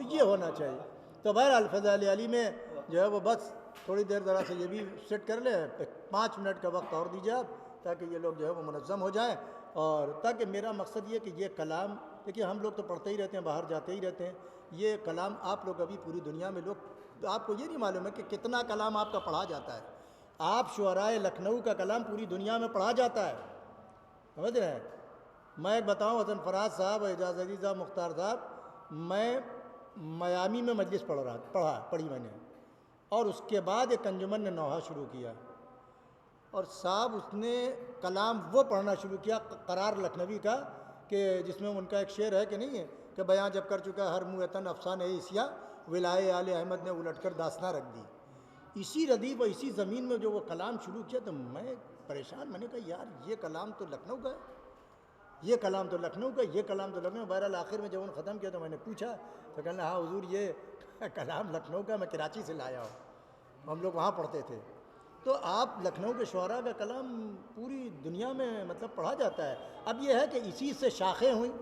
تو یہ ہونا چاہیے۔ تو بہرحال فضائل علی میں جو ہے وہ بس تھوڑی دیر ذرا سے یہ بھی سیٹ کر لیں، 5 منٹ کا وقت اور دیجیے آپ، تاکہ یہ لوگ جو ہے وہ منظم ہو جائیں، اور تاکہ میرا مقصد یہ کہ یہ کلام، دیکھیے ہم لوگ تو پڑھتے ہی رہتے ہیں، باہر جاتے ہی رہتے ہیں، یہ کلام آپ لوگ ابھی پوری دنیا میں لوگ، تو آپ کو یہ نہیں معلوم ہے کہ کتنا کلام آپ کا پڑھا جاتا ہے۔ آپ شعرائے لکھنؤ کا کلام پوری دنیا میں پڑھا جاتا ہے، سمجھ رہے ہیں؟ میں ایک بتاؤں، حسن فراز صاحب، اعجاز علی صاحب، مختار صاحب، میں میامی میں مجلس پڑھی میں نے، اور اس کے بعد ایک انجمن نے نوحہ شروع کیا، اور صاحب اس نے کلام وہ پڑھنا شروع کیا قرار لکھنوی کا، کہ جس میں ان کا ایک شعر ہے کہ نہیں ہے کہ بیاں جب کر چکا ہر موتن افسانہ عیسیٰ، ولائے آل احمد نے الٹ کر داستاں رکھ دی۔ اسی ردیف و اسی زمین میں جو وہ کلام شروع کیا تو میں پریشان، میں نے کہا یار یہ کلام تو لکھنؤ کا ہے، یہ کلام تو لکھنؤ کا، یہ کلام تو لکھنؤ۔ بہرحال آخر میں جب انہوں نے ختم کیا تو میں نے پوچھا تو کہنا ہاں حضور یہ کلام لکھنؤ کا، میں کراچی سے لایا ہوں، ہم لوگ وہاں پڑھتے تھے۔ تو آپ لکھنؤ کے شعراء کا کلام پوری دنیا میں مطلب پڑھا جاتا ہے۔ اب یہ ہے کہ اسی سے شاخیں ہوئیں،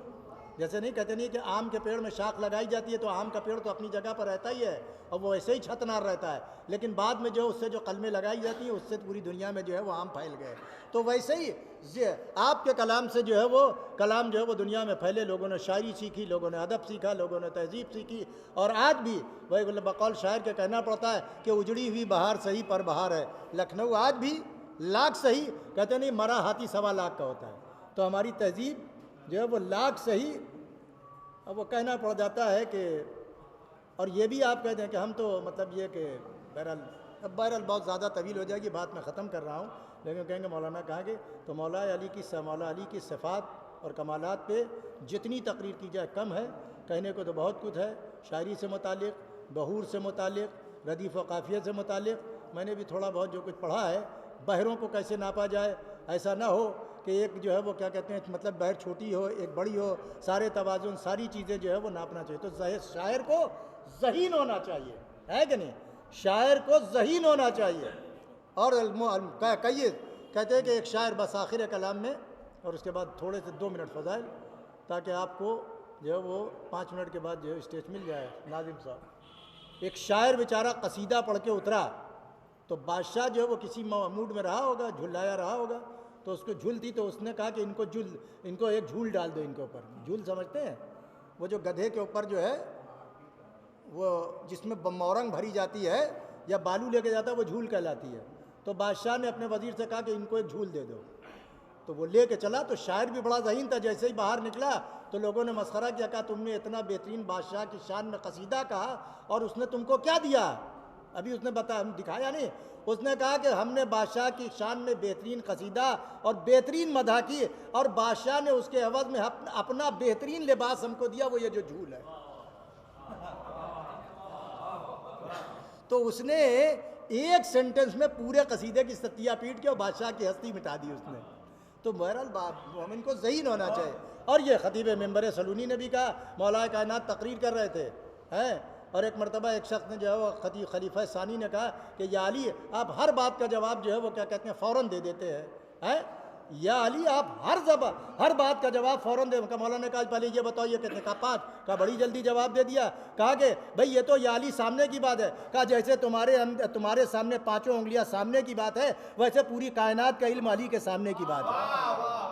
جیسے نہیں کہتے نہیں کہ آم کے پیڑ میں شاخ لگائی جاتی ہے تو آم کا پیڑ تو اپنی جگہ پر رہتا ہی ہے اور وہ ایسے ہی چھتنار رہتا ہے، لیکن بعد میں جو اس سے جو قلمیں لگائی جاتی ہیں اس سے پوری دنیا میں جو ہے وہ آم پھیل گئے۔ تو ویسے ہی آپ کے کلام سے جو ہے وہ کلام جو ہے وہ دنیا میں پھیلے، لوگوں نے شاعری سیکھی، لوگوں نے ادب سیکھا، لوگوں نے تہذیب سیکھی، اور آج بھی وہی بقول شاعر کے کہنا پڑتا ہے کہ اجڑی ہوئی بہار سہی پر بہار ہے، لکھنؤ آج بھی لاکھ سہی، کہتے نہیں مرا ہاتھی 1.25 لاکھ کا ہوتا ہے، تو ہماری تہذیب جو ہے وہ لاکھ سہی، اب وہ کہنا پڑ جاتا ہے کہ، اور یہ بھی آپ کہتے ہیں کہ ہم تو مطلب یہ کہ بہرحال بہت زیادہ طویل ہو جائے گی بات، میں ختم کر رہا ہوں، لیکن کہیں گے مولانا کہا کہ تو مولا علی کی صفات اور کمالات پہ جتنی تقریر کی جائے کم ہے، کہنے کو تو بہت کچھ ہے، شاعری سے متعلق، بحور سے متعلق، ردیف و قافیہ سے متعلق، میں نے بھی تھوڑا بہت جو کچھ پڑھا ہے، بحروں کو کیسے ناپا جائے، ایسا نہ ہو کہ ایک جو ہے وہ کیا کہتے ہیں مطلب بحر چھوٹی ہو ایک بڑی ہو، سارے توازن ساری چیزیں جو ہے وہ ناپنا چاہیے، تو شاعر کو ذہین ہونا چاہیے، ہے کہ نہیں؟ شاعر کو ذہین ہونا چاہیے۔ اور کہتے ہیں کہ ایک شاعر بس آخر کلام میں، اور اس کے بعد تھوڑے سے 2 منٹ فضائل، تاکہ آپ کو جو ہے وہ 5 منٹ کے بعد جو ہے اسٹیج مل جائے۔ ناظم صاحب، ایک شاعر بیچارہ قصیدہ پڑھ کے اترا تو بادشاہ جو ہے وہ کسی موڈ میں رہا ہوگا، جھلایا رہا ہوگا، تو اس کو جھول تھی تو اس نے کہا کہ ان کو ایک جھول ڈال دو، ان کے اوپر جھول سمجھتے ہیں، وہ جو گدھے کے اوپر جو ہے وہ جس میں مورنگ بھری جاتی ہے یا بالو لے کے جاتا ہے وہ جھول کہلاتی ہے، تو بادشاہ نے اپنے وزیر سے کہا کہ ان کو ایک جھول دے دو، تو وہ لے کے چلا، تو شاعر بھی بڑا ذہین تھا، جیسے ہی باہر نکلا تو لوگوں نے مسخرہ کیا، کہا تم نے اتنا بہترین بادشاہ کی شان میں قصیدہ کہا اور اس نے تم کو کیا دیا؟ ابھی اس نے دکھایا نہیں، اس نے کہا کہ ہم نے بادشاہ کی شان میں بہترین قصیدہ اور بہترین مدح کی، اور بادشاہ نے اس کے عوض میں اپنا بہترین لباس ہم کو دیا، وہ یہ جو جھول ہے۔ تو اس نے ایک سینٹنس میں پورے قصیدے کی ستیہ پیٹ کی اور بادشاہ کی ہستی مٹا دی اس نے۔ تو بہرحال مومن کو ذہین ہونا چاہیے۔ اور یہ خطیب ممبر سلونی نے بھی کہا، مولا کائنات تقریر کر رہے تھے، اور ایک مرتبہ ایک شخص نے جو ہے وہ خلیفہ ثانی نے کہا کہ یا علی آپ ہر بات کا جواب جو ہے وہ کیا کہتے ہیں فوراً دے دیتے ہیں، یا علی آپ ہر بات کا جواب فوراً دے۔ مولانا نے کہا پہلے یہ بتاؤ، یہ کہتے کہا 5، کہا بڑی جلدی جواب دے دیا، کہا کہ بھئی یہ تو یا علی سامنے کی بات ہے، کہا جیسے تمہارے سامنے 5 انگلیاں سامنے کی بات ہے، ویسے پوری کائنات کا علم علی کے سامنے کی بات ہے۔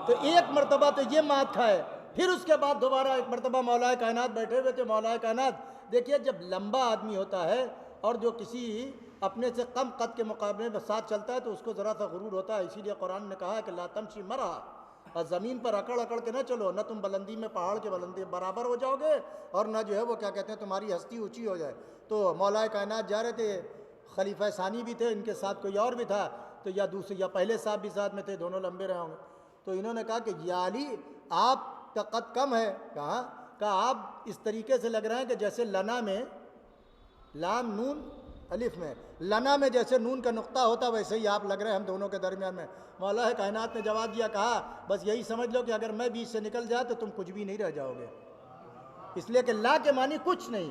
تو ایک مرتبہ تو یہ مات کھائے، پھر اس کے بعد دوبارہ ایک مرتبہ مولا کائنات بیٹھے ہوئے تھے، مولا کائنات دیکھیے جب لمبا آدمی ہوتا ہے اور جو کسی اپنے سے کم قد کے مقابلے میں ساتھ چلتا ہے تو اس کو ذرا سا غرور ہوتا ہے، اسی لیے قرآن نے کہا ہے کہ لا تمشی مرحا، اور زمین پر اکڑ کے نہ چلو، نہ تم بلندی میں پہاڑ کے بلندی برابر ہو جاؤ گے اور نہ جو ہے وہ کیا کہتے ہیں تمہاری ہستی اونچی ہو جائے۔ تو مولا کائنات جا رہے تھے، خلیفہ ثانی بھی تھے، ان کے ساتھ کوئی اور بھی تھا، تو یا پہلے صاحب بھی ساتھ میں تھے، دونوں لمبے رہے ہوں گے، تو انہوں نے کہا کہ یا علی آپ کا قد کم ہے، کہا آپ اس طریقے سے لگ رہے ہیں کہ جیسے لنا میں لام نون الف میں لنا میں جیسے نون کا نقطہ ہوتا ویسے ہی آپ لگ رہے ہیں ہم دونوں کے درمیان میں۔ مولا کائنات نے جواب دیا، کہا بس یہی سمجھ لو کہ اگر میں بیچ سے نکل جائے تو تم کچھ بھی نہیں رہ جاؤ گے، اس لیے کہ لا کے معنی کچھ نہیں،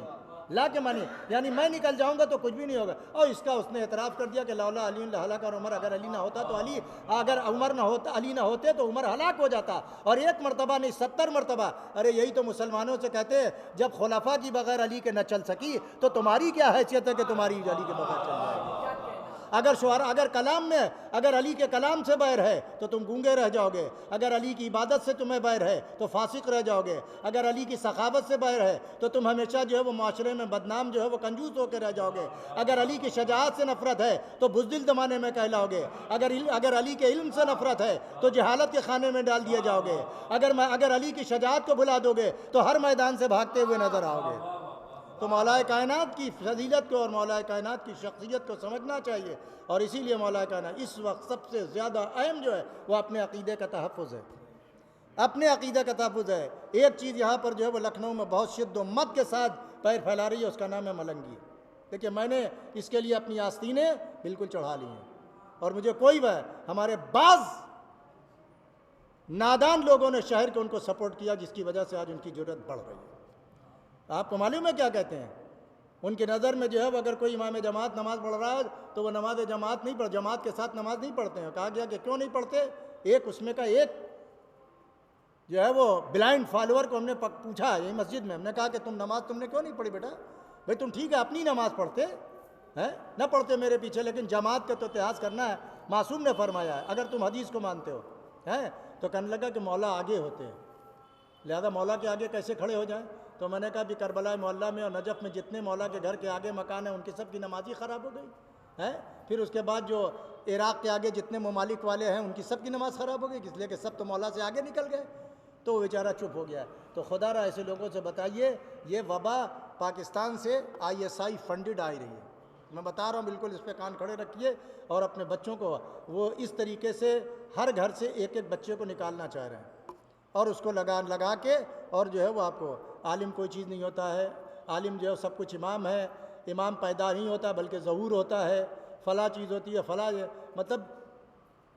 لا کے مانی، یعنی میں نکل جاؤں گا تو کچھ بھی نہیں ہوگا۔ اور اس کا اس نے اعتراف کر دیا کہ لولا علی لہلک اور عمر، اگر علی نہ ہوتا تو علی، اگر عمر نہ ہوتا، علی نہ ہوتے تو عمر ہلاک ہو جاتا۔ اور ایک مرتبہ نہیں 70 مرتبہ۔ ارے یہی تو مسلمانوں سے کہتے ہیں، جب خلفاء کی بغیر علی کے نہ چل سکی تو تمہاری کیا حیثیت ہے کہ تمہاری علی کے بغیر چل جائے گی؟ اگر شعرا، اگر کلام میں، اگر علی کے کلام سے بیر ہے تو تم گونگے رہ جاؤ گے، اگر علی کی عبادت سے تمہیں بیر ہے تو فاسق رہ جاؤ گے، اگر علی کی سخاوت سے بیر ہے تو تم ہمیشہ جو ہے وہ معاشرے میں بدنام جو ہے وہ کنجوس ہو کے رہ جاؤ گے، اگر علی کی شجاعت سے نفرت ہے تو بزدل زمانے میں کہلاؤ گے، اگر علی کے علم سے نفرت ہے تو جہالت کے خانے میں ڈال دیے جاؤ گے، اگر علی کی شجاعت کو بھلا دو گے تو ہر میدان سے بھاگتے ہوئے نظر آؤ گے۔ تو مولا کائنات کی فضیلت کو اور مولا کائنات کی شخصیت کو سمجھنا چاہیے، اور اسی لیے مولا کائنات اس وقت سب سے زیادہ اہم جو ہے وہ اپنے عقیدے کا تحفظ ہے، اپنے عقیدے کا تحفظ ہے۔ ایک چیز یہاں پر جو ہے وہ لکھنؤ میں بہت شد و مت کے ساتھ پیر پھیلا رہی ہے، اس کا نام ہے ملنگی۔ دیکھیے میں نے اس کے لیے اپنی آستینیں بالکل چڑھا لی ہیں، اور مجھے کوئی ہمارے بعض نادان لوگوں نے شہر کے ان کو سپورٹ کیا، جس کی وجہ سے آج ان کی جرات بڑھ رہی ہے۔ آپ کو معلوم ہے کیا کہتے ہیں؟ ان کی نظر میں جو ہے وہ اگر کوئی امام جماعت نماز پڑھ رہا ہے تو وہ نماز جماعت نہیں پڑھ، جماعت کے ساتھ نماز نہیں پڑھتے ہیں۔ کہا گیا کہ کیوں نہیں پڑھتے؟ ایک اس میں کا ایک جو ہے وہ بلائنڈ فالوور کو ہم نے پوچھا یہی مسجد میں، ہم نے کہا کہ تم نے کیوں نہیں پڑھی بیٹا؟ بھائی تم ٹھیک ہے اپنی نماز پڑھتے ہیں نہ پڑھتے میرے پیچھے، لیکن جماعت کا تو اتحاد کرنا ہے، معصوم نے فرمایا ہے اگر تم حدیث کو مانتے ہو تو کہنے لگا کہ مولا آگے ہوتے ہیں، لہذا مولا کے آگے کیسے کھڑے ہو جائیں؟ تو میں نے کہا بھی کربلا معلیٰ میں اور نجف میں جتنے مولا کے گھر کے آگے مکان ہیں ان کی سب کی نماز ہی خراب ہو گئی، پھر اس کے بعد جو عراق کے آگے جتنے ممالک والے ہیں ان کی سب کی نماز خراب ہو گئی، اس لیے کہ سب تو مولا سے آگے نکل گئے۔ تو وہ بیچارہ چپ ہو گیا۔ تو خدا را ایسے لوگوں سے بتائیے، یہ وبا پاکستان سے ISI فنڈڈ آئی رہی ہے، میں بتا رہا ہوں، بالکل اس پہ کان کھڑے رکھیے، اور اپنے بچوں کو وہ اس طریقے سے ہر گھر سے ایک ایک بچے کو نکالنا چاہ رہے ہیں، اور اس کو لگا کے، اور جو ہے وہ آپ کو عالم کوئی چیز نہیں ہوتا ہے، عالم جو ہے سب کچھ امام ہے، امام پیدا نہیں ہوتا بلکہ ظہور ہوتا ہے، فلاں چیز ہوتی ہے فلاں، مطلب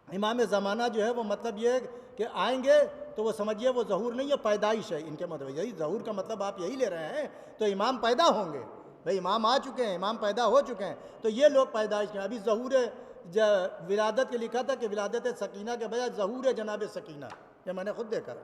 امام زمانہ جو ہے وہ مطلب یہ ہے کہ آئیں گے تو وہ سمجھیے وہ ظہور نہیں ہے، پیدائش ہے ان کے مطلب، یہی ظہور کا مطلب آپ یہی لے رہے ہیں، تو امام پیدا ہوں گے، بھئی امام آ چکے ہیں، امام پیدا ہو چکے ہیں، تو یہ لوگ پیدائش کے ابھی ظہور ولادت کے لکھا تھا کہ ولادت سکینہ کے بجائے ظہور جناب سکینہ، یہ میں نے خود دیکھا۔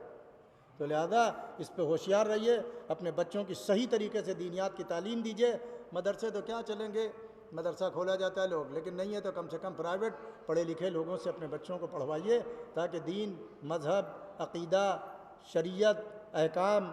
تو لہذا اس پہ ہوشیار رہیے، اپنے بچوں کی صحیح طریقے سے دینیات کی تعلیم دیجیے۔ مدرسے تو کیا چلیں گے، مدرسہ کھولا جاتا ہے لوگ، لیکن نہیں ہے تو کم سے کم پرائیویٹ پڑھے لکھے لوگوں سے اپنے بچوں کو پڑھوائیے، تاکہ دین، مذہب، عقیدہ، شریعت، احکام،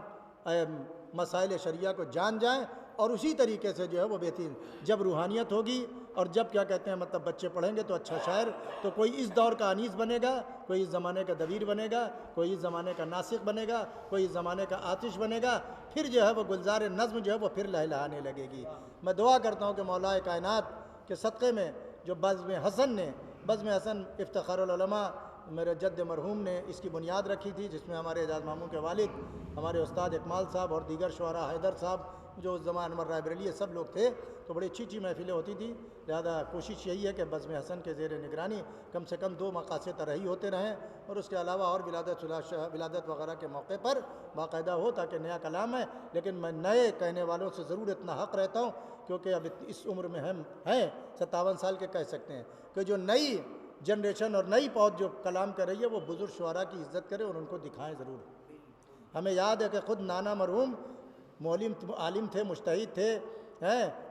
مسائل شریعہ کو جان جائیں، اور اسی طریقے سے جو ہے وہ بہترین جب روحانیت ہوگی، اور جب کیا کہتے ہیں مطلب بچے پڑھیں گے تو اچھا شاعر، تو کوئی اس دور کا انیس بنے گا، کوئی اس زمانے کا دبیر بنے گا، کوئی اس زمانے کا ناسخ بنے گا، کوئی اس زمانے کا آتش بنے گا، پھر جو ہے وہ گلزار نظم جو ہے وہ پھر لہلہانے لگے گی۔ میں دعا کرتا ہوں کہ مولا کائنات کے صدقے میں جو بزم حسن افتخار العلماء میرے جد مرحوم نے اس کی بنیاد رکھی تھی، جس میں ہمارے اعجاز ماموں کے والد، ہمارے استاد اکمال صاحب اور دیگر شعراء، حیدر صاحب جو اس زمان انور رائے بریلی سب لوگ تھے، تو بڑی اچھی محفلیں ہوتی تھیں۔ لہذا کوشش یہی ہے کہ بزم حسن کے زیر نگرانی کم سے کم 2 مقاصد ترحی ہوتے رہیں، اور اس کے علاوہ اور ولادت وغیرہ کے موقع پر باقاعدہ ہو، تاکہ نیا کلام ہے۔ لیکن میں نئے کہنے والوں سے ضرور اتنا حق رہتا ہوں، کیونکہ اب اس عمر میں ہم ہیں 57 سال کے کہہ سکتے ہیں، کہ جو نئی جنریشن اور نئی پود جو کلام کر رہی ہے وہ بزرگ شعراء کی عزت کرے اور ان کو دکھائیں ضرور۔ ہمیں یاد ہے کہ خود نانا مرحوم عالم تھے، مجتہد تھے،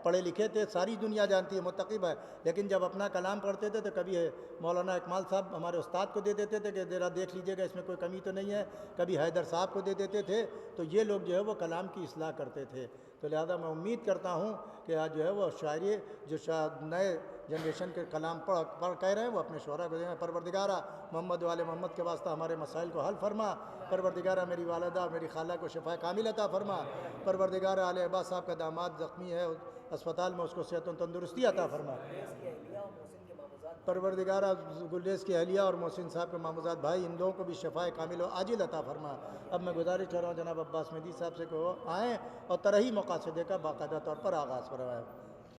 پڑھے لکھے تھے، ساری دنیا جانتی ہے، متقب ہے، لیکن جب اپنا کلام پڑھتے تھے تو کبھی مولانا اکمال صاحب ہمارے استاد کو دے دیتے تھے کہ ذرا دیکھ لیجئے گا اس میں کوئی کمی تو نہیں ہے، کبھی حیدر صاحب کو دے دیتے تھے، تو یہ لوگ جو ہے وہ کلام کی اصلاح کرتے تھے۔ تو لہذا میں امید کرتا ہوں کہ آج جو ہے وہ شاعری جو نئے جنریشن کے کلام پڑھ کہہ رہے ہیں وہ اپنے شعراء کو دیں۔ پروردگارہ محمد والے محمد کے واسطہ ہمارے مسائل کو حل فرما، پروردگارہ میری والدہ میری خالہ کو شفا کامل عطا فرما، پروردگارہ علیہ عباس صاحب کا داماد زخمی ہے اسپتال میں، اس کو صحت و تندرستی عطا فرما، پروردگارہ گلریز کی اہلیہ اور محسن صاحب کے ماموزاد بھائی ان لوگوں کو بھی شفا کامل و عاجل عطا فرما۔ اب میں گزارش کر رہا ہوں جناب عباس مہدی صاحب سے کہ وہ آئیں اور ترحی مقاصدے کا باقاعدہ طور پر آغاز کروائیں۔